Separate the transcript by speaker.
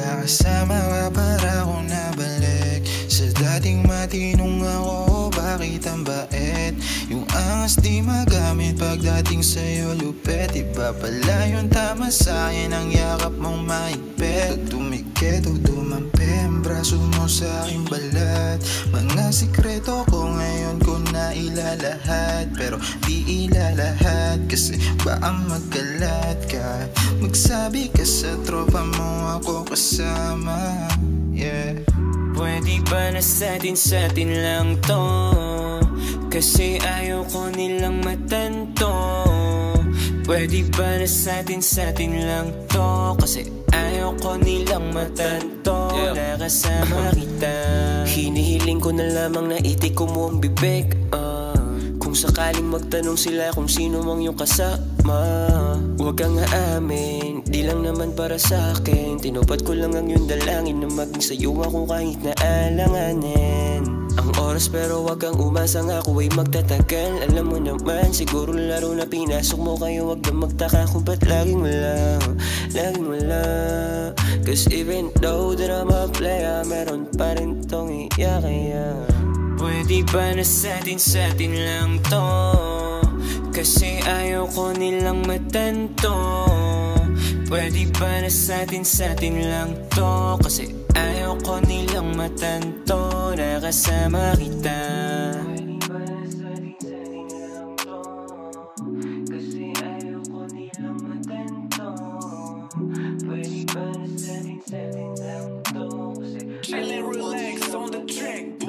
Speaker 1: magkakasama ka para ko nabalik sa dating matinong ako, bakit ang bait? Yung angas di magamit pagdating sa'yo lupet. Iba pala yung tama sa'kin, ang yakap mong mahigpit. Pag tumikit o dumampi ang braso mo sa aking balat, mga sikreto ko ngayon ko na ilalahat. Pero di ilalahat kasi baka magkalat ka. Magsabi ka sa tropa mo ako kasama, yeah.
Speaker 2: Pwede ba na sa'tin lang to? Kasi ayaw ko nilang matanto. Pwede ba na sa'tin lang to? Kasi ayaw ko nilang matanto, yeah. Nakasama kita. Hinihiling ko na lamang na itiko mo ang bibig, kung sakaling magtanong sila kung sino mang yung kasama, huwag kang aamin, di lang naman para sa'kin. Tinupad ko lang ang yung dalangin na maging sa'yo ako kahit na alanganin ang oras. Pero huwag kang umasa nga ako ay magtatagal. Alam mo naman, siguro laro na pinasok mo, kayo huwag na magtaka kung ba't laging wala, laging wala. Cause even though that I'm a player, meron pa rin tong iyak-iyak. Pwede ba na sa'tin lang to? Kasi ayaw ko nilang matanto. Pwede ba na sa'tin lang to? Kasi ayaw ko nilang matanto, nakasama kita. Pwede ba na sa'tin lang to? Kasi ayaw ko nilang matanto. Pwede ba na sa'tin lang to? Kasi ayaw ko nilang matanto.